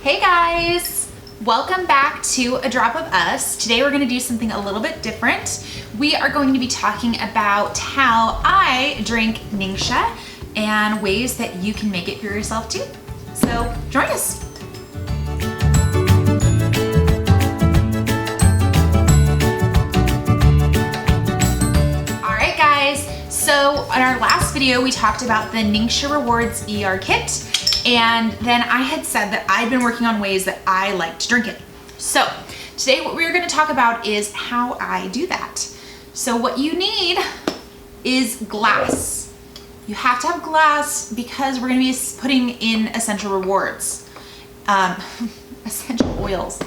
Hey guys, welcome back to A Drop of Us. Today we're going to do something a little bit different. We are going to be talking about how I drink Ningxia and ways that you can make it for yourself too. So join us. All right guys, so in our last video we talked about the Ningxia Rewards ER kit. And then I had said that I'd been working on ways that I like to drink it. So today what we're gonna talk about is how I do that. So what you need is glass. You have to have glass because we're gonna be putting in essential rewards. Essential oils.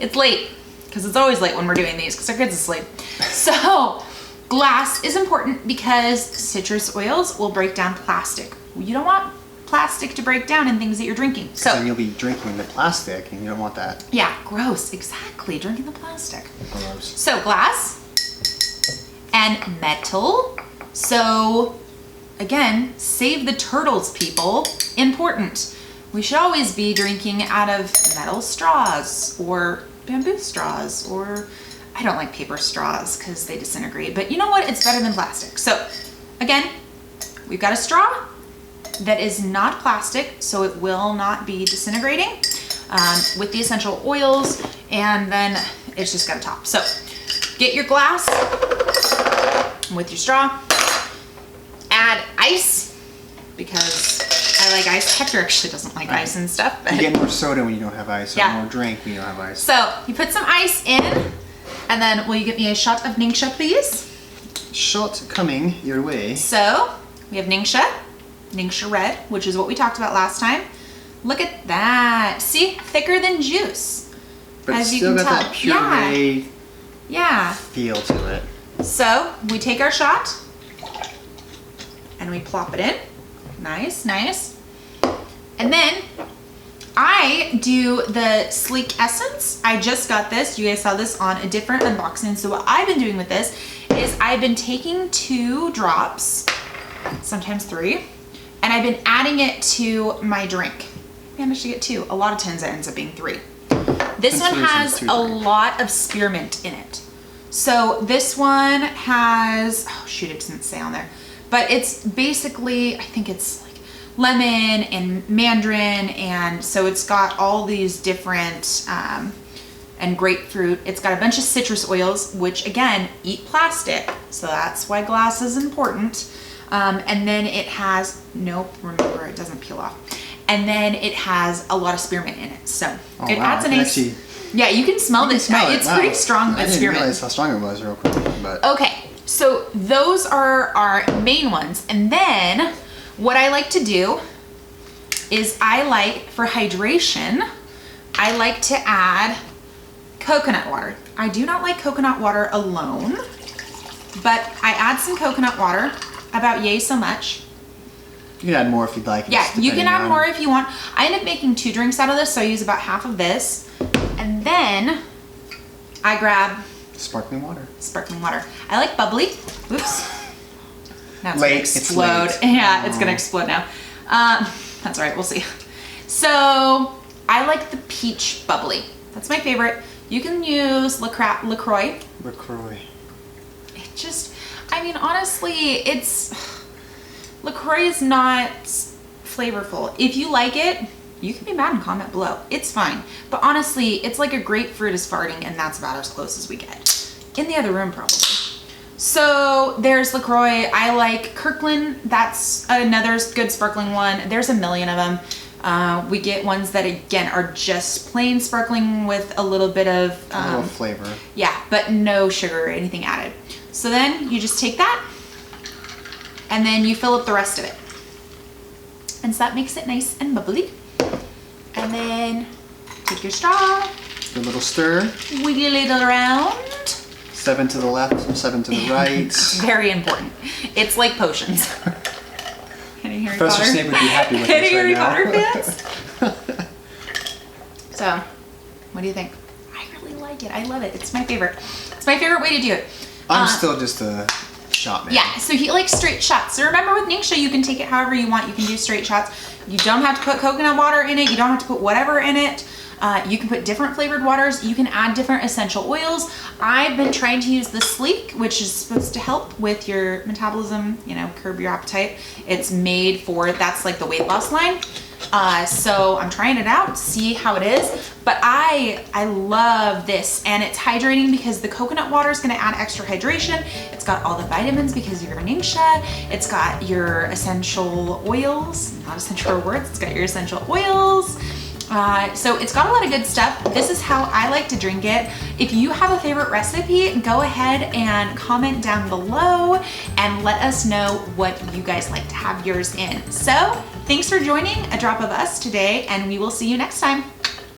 It's late, because it's always late when we're doing these because our kids are asleep. So glass is important because citrus oils will break down plastic. You don't want plastic to break down in things that you're drinking. So then you'll be drinking the plastic and you don't want that. Yeah, gross, exactly, drinking the plastic. Gross. So glass and metal. So again, save the turtles, people. Important. We should always be drinking out of metal straws or bamboo straws, or I don't like paper straws because they disintegrate, but you know what? It's better than plastic. So again, we've got a straw that is not plastic, so it will not be disintegrating, with the essential oils, and then it's just got a top. So get your glass with your straw, add ice, because I like ice. Hector actually doesn't like ice and stuff. But you get more soda when you don't have ice, or yeah, more drink when you don't have ice. So you put some ice in, and then will you get me a shot of Ningxia, please? Shot coming your way. So we have Ningxia Red, which is what we talked about last time. Look at that. See, thicker than juice. But as it's you still can got tell. that puree Yeah. feel to it. So we take our shot and we plop it in. Nice, nice. And then I do the Sleek Essence. I just got this. You guys saw this on a different unboxing. So what I've been doing with this is I've been taking 2 drops, sometimes 3, and I've been adding it to my drink. I managed to get 2. A lot of times it ends up being 3. This one has a lot of spearmint in it. So this one has, oh shoot, it doesn't say on there, but it's basically, I think it's like lemon and mandarin, and so it's got all these different, and grapefruit. It's got a bunch of citrus oils, which again, eat plastic, so that's why glass is important. And then it has, nope, remember it doesn't peel off. And then it has a lot of spearmint in it. So it adds a nice, yeah, you can smell this. It's pretty strong with spearmint. I didn't realize how strong it was real quick, but. Okay, so those are our main ones. And then what I like to do is for hydration, I like to add coconut water. I do not like coconut water alone, but I add some coconut water, about yay so much. You can add more if you'd like. Yeah, you can add more if you want. I end up making 2 drinks out of this, so I use about half of this. And then I grab sparkling water. Sparkling water. I like bubbly. Oops. Now it's gonna explode. It's late. Yeah, it's gonna explode now. That's all right, we'll see. So I like the peach bubbly. That's my favorite. You can use LaCroix. LaCroix. It just, I mean, honestly, LaCroix is not flavorful. If you like it, you can be mad and comment below. It's fine. But honestly, it's like a grapefruit is farting, and that's about as close as we get. In the other room, probably. So there's LaCroix. I like Kirkland. That's another good sparkling one. There's a million of them. We get ones that, again, are just plain sparkling with a little bit of a little flavor. Yeah, but no sugar or anything added. So then you just take that and then you fill up the rest of it. And so that makes it nice and bubbly. And then take your straw. A little stir. Wiggle it around. 7 to the left, 7 to the right. Very important. It's like potions. Any Harry Professor Potter? Snape would be happy with Any this Harry right Potter fans? So, what do you think? I really like it. I love it. It's my favorite. It's my favorite way to do it. I'm still just a shot man. Yeah, so he likes straight shots. So remember with Ningxia, you can take it however you want. You can do straight shots. You don't have to put coconut water in it. You don't have to put whatever in it. You can put different flavored waters. You can add different essential oils. I've been trying to use the Sleek, which is supposed to help with your metabolism, you know, curb your appetite. It's made for, that's like the weight loss line. So I'm trying it out, see how it is. But I love this, and it's hydrating because the coconut water is gonna add extra hydration. It's got all the vitamins because of your Ningxia. It's got your essential oils, not essential words, it's got your essential oils. So it's got a lot of good stuff. This is how I like to drink it. If you have a favorite recipe, go ahead and comment down below and let us know what you guys like to have yours in. So thanks for joining A Drop of Us today, and we will see you next time.